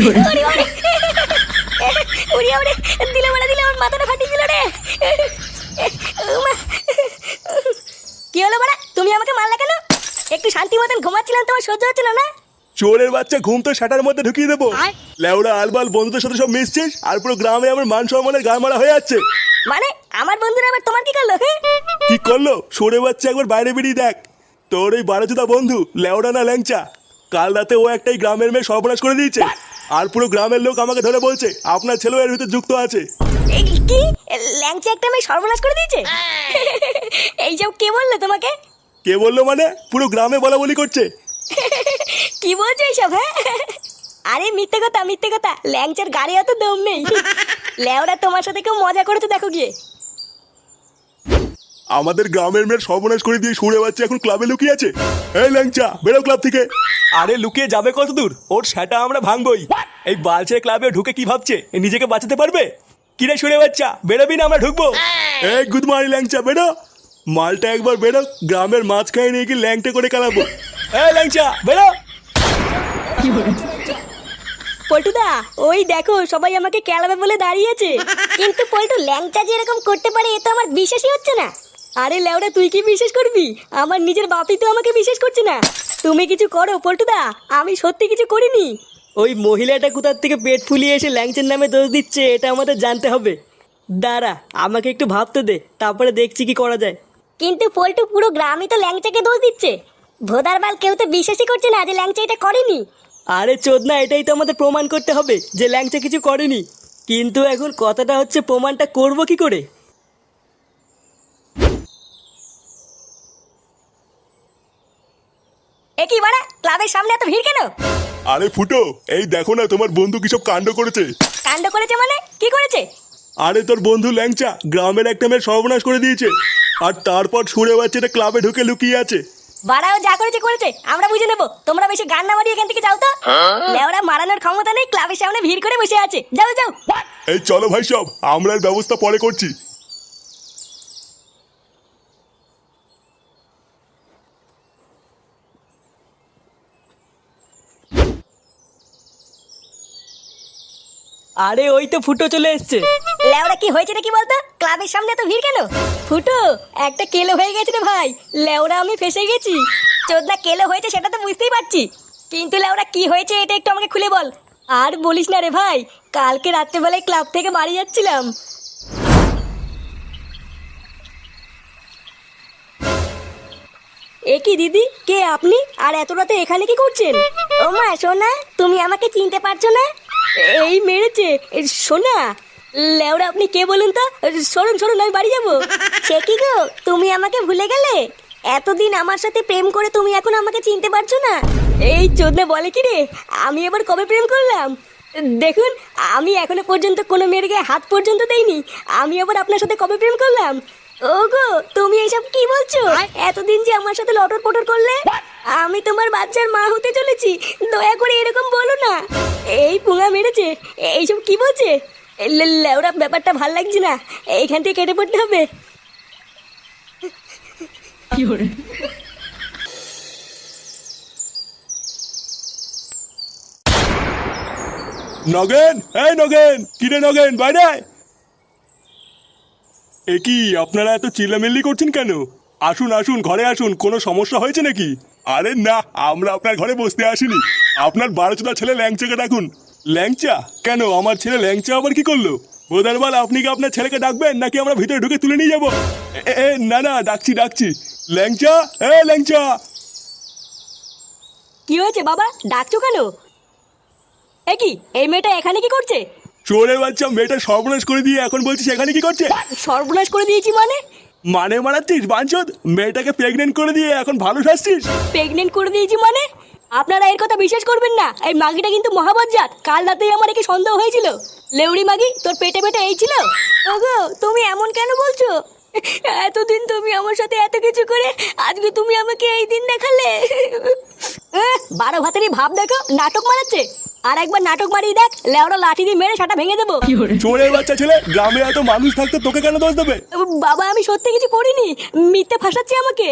ওরে ওরে উড়ি ওরে দিলে আমার মাথাটা ফাটিয়ে দিল রে। উমা। কি হলো বাড়া, তুমি আমাকে মারলা কেন? একটু শান্তি মতন ঘুমাচ্ছিলাম, তোমার সহ্য হচ্ছিল না? চোরের বাচ্চা, ঘুম তো শাটার মধ্যে ঢুকিয়ে দেবো। লেওড়া আলবাল বন্ধুদের সাথে সব মিশছিস, আর পুরো গ্রামে আমার মান সম্মানের গা মারা হয়ে যাচ্ছে। মানে আমার বন্ধুরা আবার তোমার কি করলো? কি করলো? সরে বাচ্চা, একবার বাইরে বেরিয়ে দেখ। তোর ওই বারোজুদা বন্ধু লেওড়া না ল্যাংচা, কাল রাতে ও একটাই গ্রামের মেয়ে সর্বনাশ করে দিয়েছে। আর পুরো গ্রামের লোক আমাকে ধরে বলছে আপনার ছেলেও এর ভিতরে যুক্ত আছে। কি ল্যাংচা একটা মেয়ে সর্বনাশ করে দিয়েছে? এইসব কে বললো তোমাকে? কে বললো মানে? পুরো গ্রামে বলা বলি করছে। কি বলছো এইসব? হ্যাঁ, আরে মিথ্যে কথা মিথ্যে কথা, ল্যাংচার গাড়ি অত দম নেই। লেওরা তোমার সাথে কেউ মজা করেছে দেখো গিয়ে। আমাদের গ্রামের মেয়ের সর্বনাশ করে দিয়ে সরে বাচ্চা এখন ক্লাবে লুকিয়ে আছে। এই ল্যাংচা, বেরো ক্লাব থেকে। আরে লুকিয়ে যাবে কত দূর? ওর সেটা আমরা ভাঙবই। এই বালছে ক্লাবে ঢুকে কি ভাবছে নিজেকে বাঁচাতে পারবে? কিরে সরে বাচ্চা, বেরোবি না আমরা ঢুকবো? এই গুড মর্নিং ল্যাংচা, বেরো। মালটা একবার বেরো, গ্রামের মাঝখানে নিয়ে গিয়ে ল্যাংটা করে কালাবো। এই ল্যাংচা বেরো। পল্টুদা, ওই দেখো সবাই আমাকে কেলাবে বলে দাঁড়িয়েছে। কিন্তু পল্টু, ল্যাংচা যে এরকম করতে পারে এ তো আমার বিশ্বাসই হচ্ছে না। আরে লেওরা, তুই কি বিশ্বাস করবি? আমার নিজের বাপই তো আমাকে বিশ্বাস করছে না। তুমি কিছু করো পল্টুদা, আমি সত্যি কিছু করিনি। ওই মহিলাটা কোথার থেকে পেট ফুলিয়ে এসে ল্যাংচের নামে দোষ দিচ্ছে, এটা আমাদের জানতে হবে। দাঁড়া, আমাকে একটু ভাবতে দে, তারপরে দেখছি কি করা যায়। কিন্তু পল্টু, পুরো গ্রামই তো ল্যাংচাকে দোষ দিচ্ছে। ভোদারবাল কেউ তো বিশ্বাসই করছে না যে ল্যাংচা এটা করেনি। আরে চোদনা, এটাই তো আমাদের প্রমাণ করতে হবে যে ল্যাংচা কিছু করেনি। কিন্তু এখন কথাটা হচ্ছে প্রমাণটা করব কি করে? এ কি বাড়া, ক্লাবের সামনে এত ভিড় কেন? আরে ফুটো, এই দেখো না তোমার বন্ধু কি সব কাণ্ড করেছে। কাণ্ড করেছে মানে? কি করেছে? আরে তোর বন্ধু ল্যাংচা গ্রামের একটা মেয়ের সর্বনাশ করে দিয়েছে, আর তারপর সরে বাচ্চাটা ক্লাবে ঢুকে লুকিয়ে আছে। বাড়াও, যা করেছে করেছে, আমরা বুঝে নেবো। তোমরা বেশি গান না মারিয়ে এখান থেকে যাও তো। লেওরা মারানোর ক্ষমতা নেই, ক্লাবের সামনে ভিড় করে বসে আছে। যাও যাও। এই চলো ভাই, সব আমরা এর ব্যবস্থা পরে করছি। আরে ওই তো ফুটো চলে এসছে। লেওরা, কি হয়েছে নাকি বলতো? ক্লাবের সামনে এত ভিড় কেন? ফুটো, একটা কেলো হয়ে গেছে রে ভাই। লেওরা, আমি ফেসে গেছি। চোদনা কেলো হয়েছে সেটা তো বুঝতেই পারছি, কিন্তু লেওরা কি হয়েছে এটা একটু আমাকে খুলে বল। আর বলিস না রে ভাই, কালকে রাত্রেবেলায় ক্লাব থেকে বাড়ি যাচ্ছিলাম। এ কি দিদি, কে আপনি? আর এত রাতে এখানে কি করছেন? ও মা সোনা, তুমি আমাকে চিনতে পারছো না? এই মেরেছে সোনা। লেওরা, আপনি কে বলুন তো? সরুন সরুন, আমি বাড়ি যাবো। সে কি গো, তুমি আমাকে ভুলে গেলে? এতদিন আমার সাথে প্রেম করে তুমি এখন আমাকে চিনতে পারছো না? এই চোদনা বলে কি রে, আমি এবার কবে প্রেম করলাম? দেখুন, আমি এখনো পর্যন্ত কোনো মেয়ের গায়ে হাত পর্যন্ত দেইনি। আমি আবার আপনার সাথে কবে প্রেম করলাম? ওগো, তুমি এইসব কি বলছো? এতদিন যে আমার সাথে লটর পটর করলে, আমি তোমার বাচ্চার মা হতে চলেছি। দয়া করে এরকম বলো না। এই পুঙা মেরেছে, এইসব কি বলছে? লেওরা, ব্যাপারটা ভাল লাগছে না, এইখান থেকে কেটে পড়তে হবে। নগেন, এই নগেন, কিরে নগেন, বাইরে আয়। এ কি আপনারা এত চিল্লামিল্লি করছেন কেন? আসুন আসুন, ঘরে আসুন, কোনো সমস্যা হয়েছে নাকি? আরে না, আমরা আপনার ঘরে বসতে আসিনি। আপনার বারোচোদা ছেলে ল্যাংচাকে ডাকুন। ল্যাংচা? কেন, আমার ছেলে ল্যাংচা আবার কি করলো? বোধারবাল, আপনি কি আপনার ছেলেকে ডাকবেন নাকি আমরা ভিতরে ঢুকে তুলে নিয়ে যাবো? না না, ডাকছি ডাকছি। ল্যাংচা, ল্যাংচা। কি হয়েছে বাবা, ডাকছো কেন? এ কি, এই মেয়েটা এখানে কি করছে? চোরের বাচ্চা, মেয়েটা সর্বনাশ করে দিয়ে এখন বলছিস এখানে কি করছে? সর্বনাশ করে দিয়েছি মানে? মানে মারাচ্ছিস বাঞ্চদ? মেয়েটাকে প্রেগনেন্ট করে দিয়ে এখন ভালো শাসছিস? প্রেগনেন্ট করে দিয়েছি মানে? আপনারা এর কথা বিশ্বাস করবেন না। এই মাগিটা কিন্তু মহাবজ্জাত। কাল রাতেই আমার একে সন্দেহ হয়েছিল। লেউড়ি মাগি, তোর পেটে পেটে এই ছিল? ওগো, তুমি এমন কেন বলছো? এতদিন তুমি আমার সাথে এত কিছু করে আজকে তুমি আমাকে এই দিন দেখালে। 12 ভাতেরই ভাব দেখো, নাটক মারাচ্ছে। আর একবার নাটক মারিয়ে দেখ, লেওরা লাঠি দিয়ে মেরে সেটা ভেঙে দেবো। চোরের বাচ্চা ছেলে, গ্রামে এত মানুষ থাকতে তোকে কেন দোষ দেবে? বাবা আমি সত্যি কিছু করিনি, মিথ্যে ফাঁসাচ্ছি আমাকে।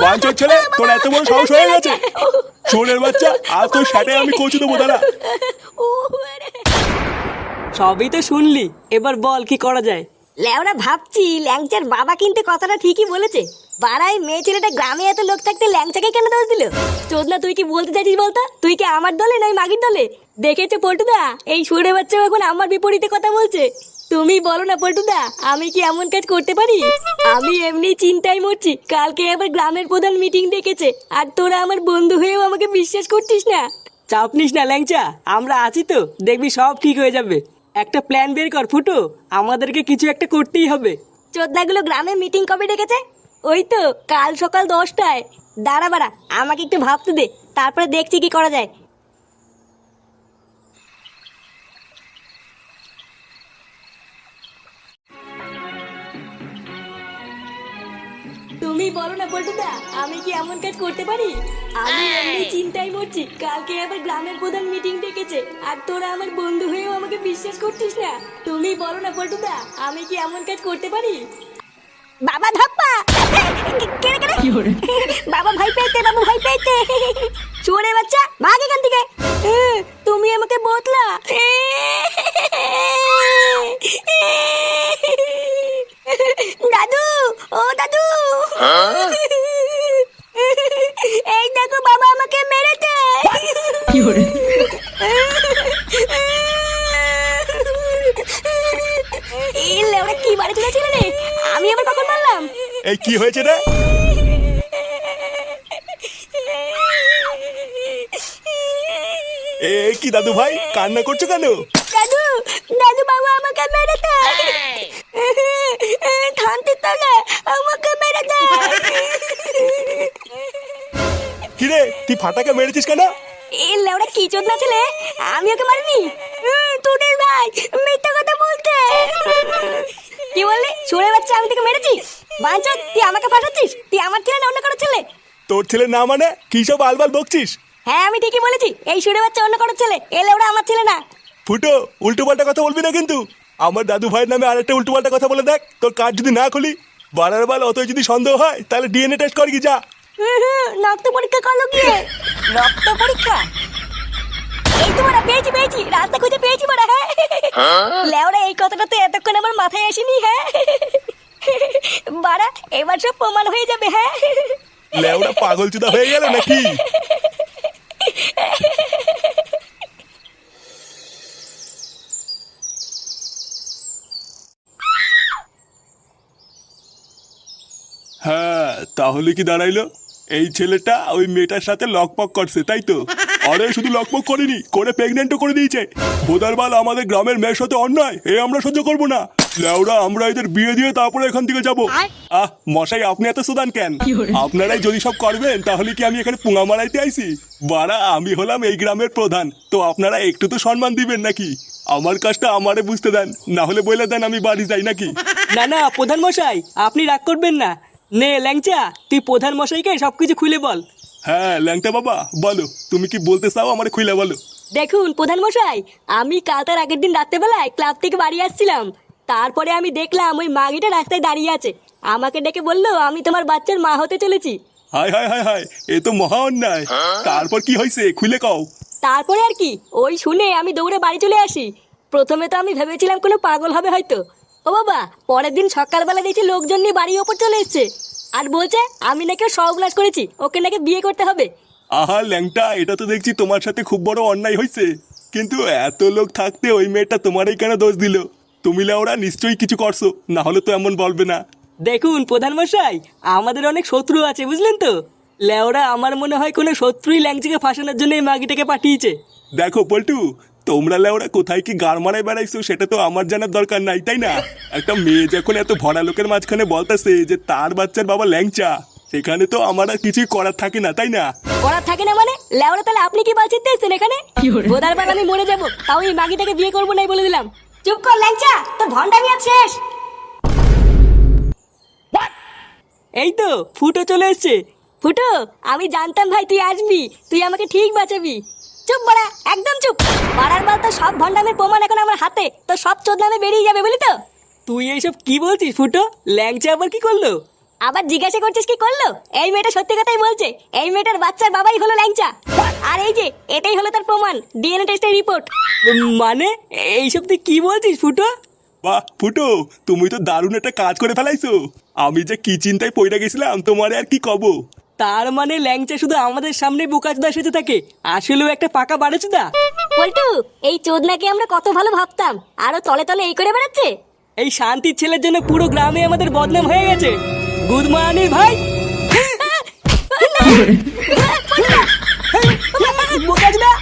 বাঞ্চোর ছেলে, তোর এত বড় সাহস হয়ে গেছে? চোরের বাচ্চা, আর তোর সাথে আমি কচু দেবো দাঁড়া। সবই তো শুনলি, এবার বল কি করা যায়। লেওরা ভাবছি ল্যাংচার বাবা কিন্তু কথাটা ঠিকই বলেছে। পাড়ায় মেয়ে ছেলেটা গ্রামে এত লোক থাকতে ল্যাংচাকে কেন দোষ দিল? চোদনা তুই কি বলতে চাইছিস বলতো? তুই কি আমার দলে নয় মাগির দলে? দেখেছো পল্টুদা, এই সুরে বাচ্চা এখন আমার বিপরীতে কথা বলছে। তুমি বলো না পল্টুদা, আমি কি এমন কাজ করতে পারি? আমি এমনি চিন্তায় মরছি, কালকে আবার গ্রামের প্রধান মিটিং ডেকেছে, আর তোরা আমার বন্ধু হয়েও আমাকে বিশ্বাস করছিস না। চাপ নিস না ল্যাংচা, আমরা আছি তো, দেখবি সব ঠিক হয়ে যাবে। একটা প্ল্যান বের কর ফুটো, আমাদেরকে কিছু একটা করতেই হবে। চোদনাগুলো গ্রামে মিটিং কবে ডেকেছে? ওই তো কাল সকাল 10টায়। দাঁড়া বাড়া, আমাকে একটু ভাবতে দে, তারপরে দেখছি কি করা যায়। তুমি বলো না পল্টুদা, আমি কি এমন কাজ করতে পারি? আমি এমনি চিন্তায় মরছি, কালকে আবার গ্রামের প্রধান মিটিং ডেকেছে, আর তোরা আমার বন্ধু হয়েও আমাকে বিশ্বাস করছিস না। তুমি বলো না পল্টুদা, আমি কি এমন কাজ করতে পারি? বাবা ধাপ্পা, কেড়ে কেড়ে বাবা ভাই পেয়েছে, বাবু ভাই পেয়েছে। চোরে বাচ্চা, ভাগ এখান থেকে। তুমি আমাকে বতলা। দাদু, ও দাদু, এই দেখো বাবা আমাকে মেরেছে। ওরা কি বাড়ি চলেছিল রে? আমি আবার কখন মারলাম? এই কি হয়েছে রে? এই কি দাদু ভাই, কান্না করছো কেন? দাদু, দাদু বাবা আমাকে মেরেছে। থানতে তলে আমাকে মেরেছে। কিরে, তুই ফাটাকে মেরেছিস কেন? এই লেওড়া কি চোদনা ছেলে, আমি ওকে মারিনি। তোদের ভাই মিথ্যা কথা বলতে। কি বললি? চোরের বাচ্চা, আমি তোকে মেরেছি? বাঞ্চোদ, তুই আমাকে ফাঁসাচ্ছিস? তুই আমার ছেলে না অন্য কারো ছেলে? তোর ছেলে না মানে কি সব আলবাল বকছিস? হ্যাঁ আমি ঠিকই বলেছি, এই সুরে বাচ্চা অন্য কারো ছেলে, এ লেওড়া আমার ছেলে না। ফুটো, উল্টো পাল্টা কথা বলবি না কিন্তু। আমার দাদু ভাইয়ের নামে আরেকটা উল্টো পাল্টা কথা বলে দেখ, তোর কার্ড যদি না খুলি। বাড়ার বাল, অতই যদি সন্দেহ হয় তাহলে ডিএনএ টেস্ট কর কি যা। রক্ত পরীক্ষা করলো গিয়ে। রক্ত পরীক্ষা? এই তো বড়া, পেয়েছি পেয়েছি, রাস্তা খুঁজে পেয়েছি বড়া। হ্যাঁ লেওড়া, এই কথাটা তো এতক্ষণ আমার মাথায় আসেনি। হ্যাঁ বাড়া, এবার সব প্রমাণ হয়ে যাবে। হ্যাঁ লেওড়া পাগল চুদা হয়ে গেল নাকি? হ্যাঁ, তাহলে কি দাঁড়াইলো? এই ছেলেটা ওই মেয়েটার সাথে লকপক করছে, তাই তো? আরে শুধু লকপক করেনি, করে প্রেগনেন্টও করে দিয়েছে। ভোদারবাল, আমাদের গ্রামের মেয়ের সাথে অন্যায় এ আমরা সহ্য করবো না। লেওড়া, আমরা এদের বিয়ে দিয়ে তারপরে এখান থেকে যাবো। মশাই, আপনি এত সুদান কেন? আপনারাই যদি সব করবেন তাহলে কি আমি এখানে পুঙা মারাইতে আইছি? বাড়া, আমি হলাম এই গ্রামের প্রধান, তো আপনারা একটু তো সম্মান দিবেন নাকি? আমার কাজটা আমারে বুঝতে দেন, না হলে বলে দেন আমি বাড়ি যাই নাকি? না না প্রধান মশাই, আপনি রাগ করবেন না। নে ল্যাংচা, তুই প্রধান মশাইকে সবকিছু খুলে বল। হ্যাঁ ল্যাংটা বাবা, বলো তুমি কি বলতে চাও, আমার খুলে বলো। দেখুন প্রধান মশাই, আমি কাল তার আগের দিন রাত্রেবেলায় ক্লাব থেকে বাড়ি আসছিলাম। তারপরে আমি দেখলাম ওই মাগিটা রাস্তায় দাঁড়িয়ে আছে। আমাকে ডেকে বললো আমি তোমার বাচ্চার মা হতে চলেছি। হায় হায় হায় হায়, এ তো মহা অন্যায়। তারপর কি হয়েছে খুলে কও। তারপরে আর কি, ওই শুনে আমি দৌড়ে বাড়ি চলে আসি। প্রথমে তো আমি ভেবেছিলাম কোনো পাগল হবে হয়তো। ও বাবা, পরের দিন সকালবেলা দেখছি লোকজন নিয়ে বাড়ির ওপর চলে এসছে, আর বলছে আমি নাকি সর্বনাশ করেছি, ওকে নাকি বিয়ে করতে হবে। আহা ল্যাংটা, এটা তো দেখছি তোমার সাথে খুব বড় অন্যায় হয়েছে। কিন্তু এত লোক থাকতে ওই মেয়েটা তোমারই কেন দোষ দিল? তুমি লেওরা নিশ্চয়ই কিছু করছো, না হলে তো এমন বলবে না। দেখুন প্রধান মশাই, আমাদের অনেক শত্রু আছে বুঝলেন তো। লেওরা, আমার মনে হয় কোনো শত্রুই ল্যাংচাকে ফাঁসানোর জন্য এই মাগিটাকে পাঠিয়েছে। দেখো পল্টু, তোমরা লেওরা কোথায় কি গাড় মারায় বেড়াইছো সেটা তো আমার জানার দরকার নাই, তাই না? একটা মেয়ে যখন এত ভরা লোকের মাঝখানে বলতেছে যে তার বাচ্চার বাবা ল্যাংচা, সেখানে তো আমার আর কিছুই করার থাকে না, তাই না? করার থাকে না মানে? লেওরা, তাহলে আপনি কি বাঁচিয়ে দিয়েছেন এখানে? বোধার বার আমি মরে যাবো, তাও এই মাগিটাকে বিয়ে করবো নাই বলে দিলাম। চুপ কর ল্যাংচা, তোর ভন্ডামি আজ শেষ। এই তো ফুটো চলে এসছে। ফুটো, আমি জানতাম ভাই তুই আসবি, তুই আমাকে ঠিক বাঁচাবি। চুপ বাড়া, একদম চুপ। পাড়ার বাল তো সব ভন্ডামের প্রমাণ এখন আমার হাতে, তো সব চোদনামে বেরিয়ে যাবে বলি তো। তুই এইসব কি বলছিস ফুটো? ল্যাংচা আবার কি করলো? আবার জিজ্ঞাসা করছিস কি করলো? এই মেয়েটা সত্যি কথাই বলছে, এই মেয়েটার বাচ্চার বাবাই হলো ল্যাংচা। আর এই যে এটাই হলো তার প্রমাণ, ডিএনএ টেস্টের রিপোর্ট। মানে এইসব তুই কি বলছিস ফুটো? বাহ ফুটো, তুমি তো দারুণ একটা কাজ করে ফেলাইছো। আমি যে কি চিন্তায় পড়ে গেছিলাম তোমারে আর কি কব। তার মানে ল্যাংচা শুধু আমাদের সামনে বোকাচোদা সেজে থাকে, আসলেও একটা পাকা বাড়েচোদা। পল্টু, এই চোদনাকে আমরা কত ভালো ভাবতাম, আরো তলে তলে এই করে বেড়াচ্ছে। এই শান্তির ছেলের জন্য পুরো গ্রামে আমাদের বদনাম হয়ে গেছে। গুড মর্নিং ভাই। বোকাচোদা।